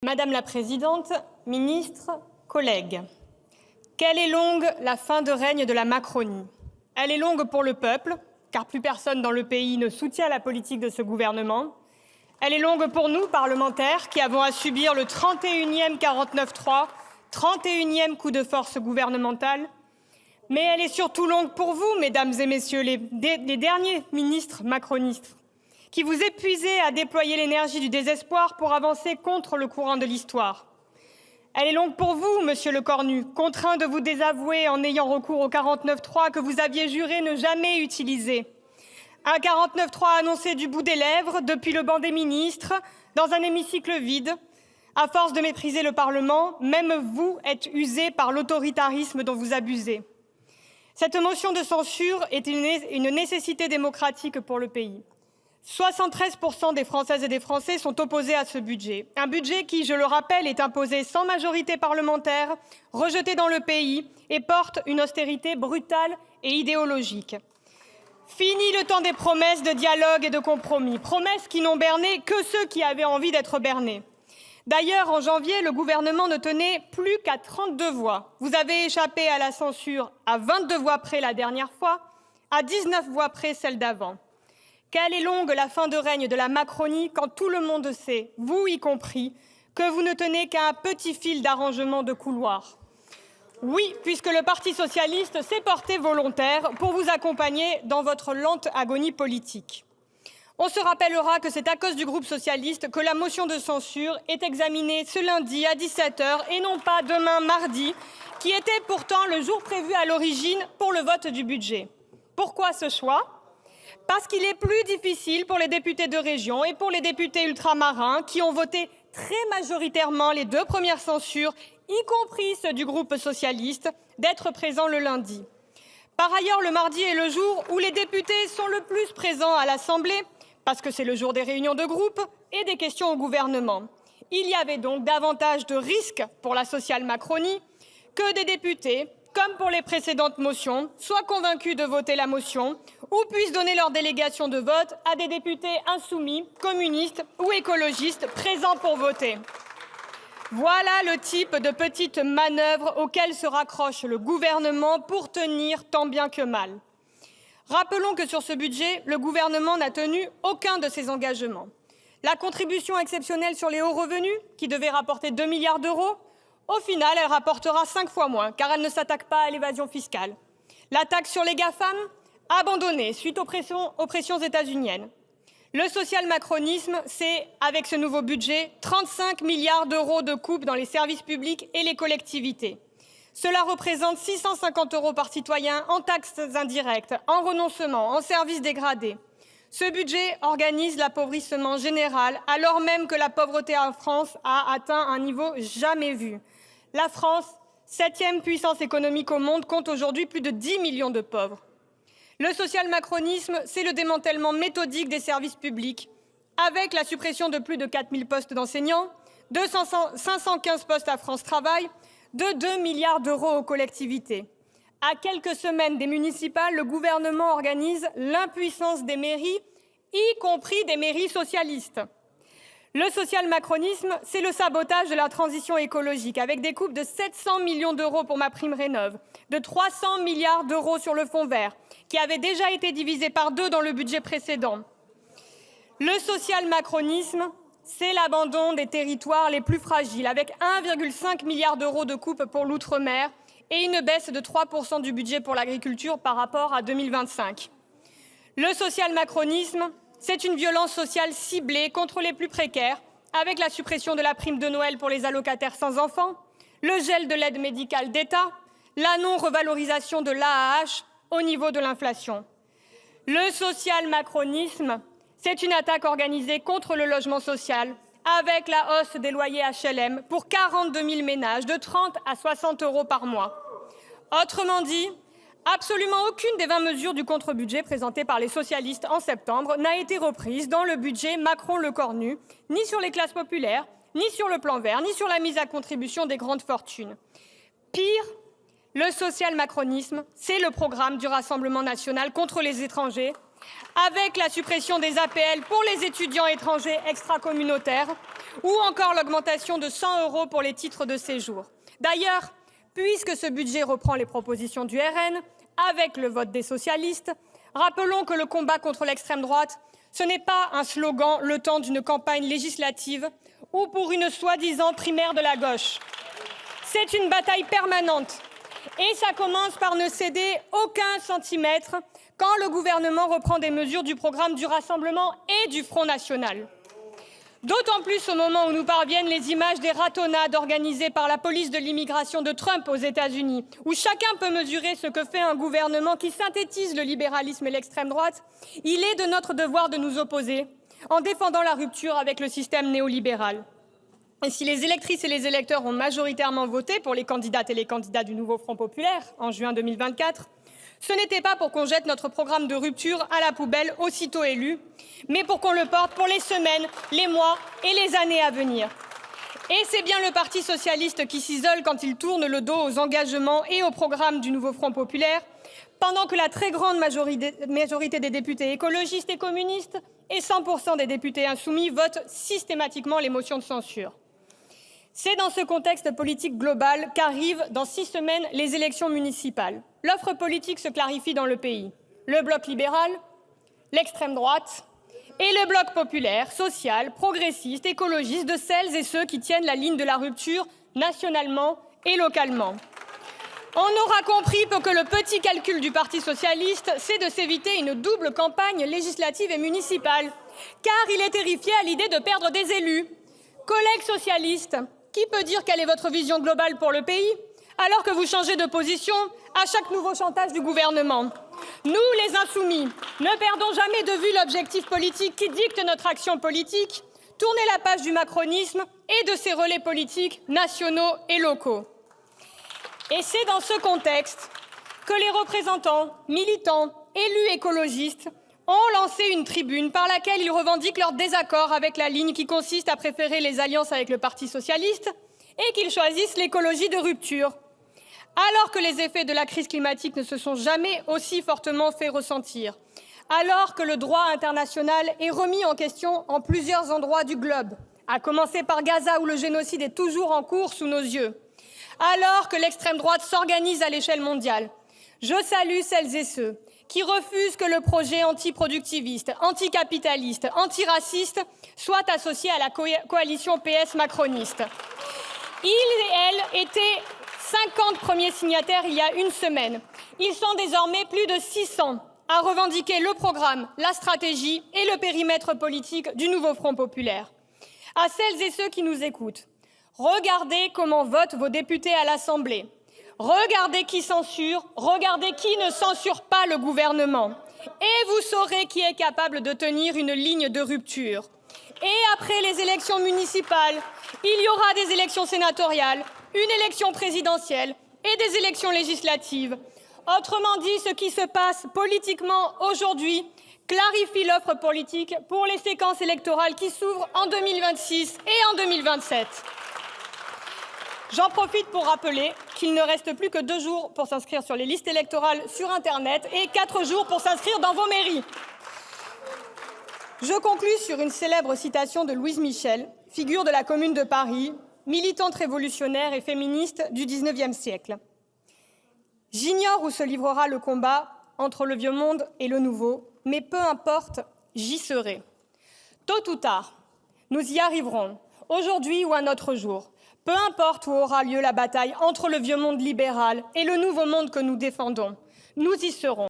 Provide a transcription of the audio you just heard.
Madame la Présidente, ministres, collègues, quelle est longue la fin de règne de la Macronie? Elle est longue pour le peuple, car plus personne dans le pays ne soutient la politique de ce gouvernement. Elle est longue pour nous, parlementaires, qui avons à subir le 31e 49.3, 31e coup de force gouvernemental. Mais elle est surtout longue pour vous, mesdames et messieurs, les derniers ministres macronistes, qui vous épuisez à déployer l'énergie du désespoir pour avancer contre le courant de l'histoire. Elle est longue pour vous, monsieur Lecornu, contraint de vous désavouer en ayant recours au 49.3 que vous aviez juré ne jamais utiliser. Un 49.3 annoncé du bout des lèvres, depuis le banc des ministres, dans un hémicycle vide. À force de mépriser le Parlement, même vous êtes usé par l'autoritarisme dont vous abusez. Cette motion de censure est une nécessité démocratique pour le pays. 73% des Françaises et des Français sont opposés à ce budget. Un budget qui, je le rappelle, est imposé sans majorité parlementaire, rejeté dans le pays et porte une austérité brutale et idéologique. Fini le temps des promesses de dialogue et de compromis, promesses qui n'ont berné que ceux qui avaient envie d'être bernés. D'ailleurs, en janvier, le gouvernement ne tenait plus qu'à 32 voix. Vous avez échappé à la censure à 22 voix près la dernière fois, à 19 voix près celle d'avant. Quelle est longue la fin de règne de la Macronie quand tout le monde sait, vous y compris, que vous ne tenez qu'à un petit fil d'arrangement de couloir. Oui, puisque le Parti socialiste s'est porté volontaire pour vous accompagner dans votre lente agonie politique. On se rappellera que c'est à cause du groupe socialiste que la motion de censure est examinée ce lundi à 17 h et non pas demain mardi, qui était pourtant le jour prévu à l'origine pour le vote du budget. Pourquoi ce choix ? Parce qu'il est plus difficile pour les députés de région et pour les députés ultramarins qui ont voté très majoritairement les 2 premières censures, y compris ceux du groupe socialiste, d'être présents le lundi. Par ailleurs, le mardi est le jour où les députés sont le plus présents à l'Assemblée, parce que c'est le jour des réunions de groupe et des questions au gouvernement. Il y avait donc davantage de risques pour la social-Macronie que des députés, comme pour les précédentes motions, soient convaincus de voter la motion ou puissent donner leur délégation de vote à des députés insoumis, communistes ou écologistes présents pour voter. Voilà le type de petites manœuvres auxquelles se raccroche le gouvernement pour tenir tant bien que mal. Rappelons que sur ce budget, le gouvernement n'a tenu aucun de ses engagements. La contribution exceptionnelle sur les hauts revenus, qui devait rapporter 2 milliards d'euros, au final, elle rapportera 5 fois moins, car elle ne s'attaque pas à l'évasion fiscale. La taxe sur les GAFAM, abandonnée suite aux pressions états-uniennes. Le social-macronisme, c'est, avec ce nouveau budget, 35 milliards d'euros de coupes dans les services publics et les collectivités. Cela représente 650 € par citoyen en taxes indirectes, en renoncement, en services dégradés. Ce budget organise l'appauvrissement général, alors même que la pauvreté en France a atteint un niveau jamais vu. La France, 7e puissance économique au monde, compte aujourd'hui plus de 10 millions de pauvres. Le social-macronisme, c'est le démantèlement méthodique des services publics, avec la suppression de plus de 4 000 postes d'enseignants, de 515 postes à France Travail, de 2 milliards d'euros aux collectivités. À quelques semaines des municipales, le gouvernement organise l'impuissance des mairies, y compris des mairies socialistes. Le social-macronisme, c'est le sabotage de la transition écologique, avec des coupes de 700 millions d'euros pour MaPrimeRénov', de 300 milliards d'euros sur le fonds vert, qui avait déjà été divisé par 2 dans le budget précédent. Le social-macronisme, c'est l'abandon des territoires les plus fragiles, avec 1,5 milliard d'euros de coupes pour l'outre-mer et une baisse de 3% du budget pour l'agriculture par rapport à 2025. Le social-macronisme, c'est une violence sociale ciblée contre les plus précaires, avec la suppression de la prime de Noël pour les allocataires sans enfants, le gel de l'aide médicale d'État, la non-revalorisation de l'AAH au niveau de l'inflation. Le social-macronisme, c'est une attaque organisée contre le logement social, avec la hausse des loyers HLM pour 42 000 ménages, de 30 à 60 € par mois. Autrement dit, absolument aucune des 20 mesures du contre-budget présentées par les socialistes en septembre n'a été reprise dans le budget Macron-Lecornu, ni sur les classes populaires, ni sur le plan vert, ni sur la mise à contribution des grandes fortunes. Pire, le social-macronisme, c'est le programme du Rassemblement national contre les étrangers, avec la suppression des APL pour les étudiants étrangers extracommunautaires ou encore l'augmentation de 100 € pour les titres de séjour. D'ailleurs, puisque ce budget reprend les propositions du RN, avec le vote des socialistes, rappelons que le combat contre l'extrême droite, ce n'est pas un slogan le temps d'une campagne législative ou pour une soi-disant primaire de la gauche. C'est une bataille permanente et ça commence par ne céder aucun centimètre quand le gouvernement reprend des mesures du programme du Rassemblement et du Front National. D'autant plus au moment où nous parviennent les images des ratonnades organisées par la police de l'immigration de Trump aux États-Unis, où chacun peut mesurer ce que fait un gouvernement qui synthétise le libéralisme et l'extrême droite. Il est de notre devoir de nous opposer en défendant la rupture avec le système néolibéral. Et si les électrices et les électeurs ont majoritairement voté pour les candidates et les candidats du nouveau Front populaire en juin 2024, ce n'était pas pour qu'on jette notre programme de rupture à la poubelle aussitôt élu, mais pour qu'on le porte pour les semaines, les mois et les années à venir. Et c'est bien le Parti socialiste qui s'isole quand il tourne le dos aux engagements et au programme du nouveau Front populaire, pendant que la très grande majorité des députés écologistes et communistes et 100% des députés insoumis votent systématiquement les motions de censure. C'est dans ce contexte politique global qu'arrivent dans 6 semaines les élections municipales. L'offre politique se clarifie dans le pays. Le bloc libéral, l'extrême droite et le bloc populaire, social, progressiste, écologiste, de celles et ceux qui tiennent la ligne de la rupture nationalement et localement. On aura compris que le petit calcul du Parti socialiste, c'est de s'éviter une double campagne législative et municipale, car il est terrifié à l'idée de perdre des élus. Collègues socialistes, qui peut dire quelle est votre vision globale pour le pays, alors que vous changez de position à chaque nouveau chantage du gouvernement? Nous, les insoumis, ne perdons jamais de vue l'objectif politique qui dicte notre action politique, tourner la page du macronisme et de ses relais politiques nationaux et locaux. Et c'est dans ce contexte que les représentants, militants, élus écologistes ont lancé une tribune par laquelle ils revendiquent leur désaccord avec la ligne qui consiste à préférer les alliances avec le Parti socialiste et qu'ils choisissent l'écologie de rupture. Alors que les effets de la crise climatique ne se sont jamais aussi fortement fait ressentir, alors que le droit international est remis en question en plusieurs endroits du globe, à commencer par Gaza où le génocide est toujours en cours sous nos yeux, alors que l'extrême droite s'organise à l'échelle mondiale, je salue celles et ceux qui refusent que le projet antiproductiviste, anticapitaliste, antiraciste soit associé à la coalition PS macroniste. Ils et elles étaient 50 premiers signataires il y a une semaine. Ils sont désormais plus de 600 à revendiquer le programme, la stratégie et le périmètre politique du nouveau Front populaire. À celles et ceux qui nous écoutent, regardez comment votent vos députés à l'Assemblée. Regardez qui censure, regardez qui ne censure pas le gouvernement. Et vous saurez qui est capable de tenir une ligne de rupture. Et après les élections municipales, il y aura des élections sénatoriales, une élection présidentielle et des élections législatives. Autrement dit, ce qui se passe politiquement aujourd'hui clarifie l'offre politique pour les séquences électorales qui s'ouvrent en 2026 et en 2027. J'en profite pour rappeler qu'il ne reste plus que 2 jours pour s'inscrire sur les listes électorales sur Internet et 4 jours pour s'inscrire dans vos mairies. Je conclus sur une célèbre citation de Louise Michel, figure de la Commune de Paris, militante révolutionnaire et féministe du XIXe siècle. « J'ignore où se livrera le combat entre le vieux monde et le nouveau, mais peu importe, j'y serai. Tôt ou tard, nous y arriverons, aujourd'hui ou un autre jour. Peu importe où aura lieu la bataille entre le vieux monde libéral et le nouveau monde que nous défendons, nous y serons.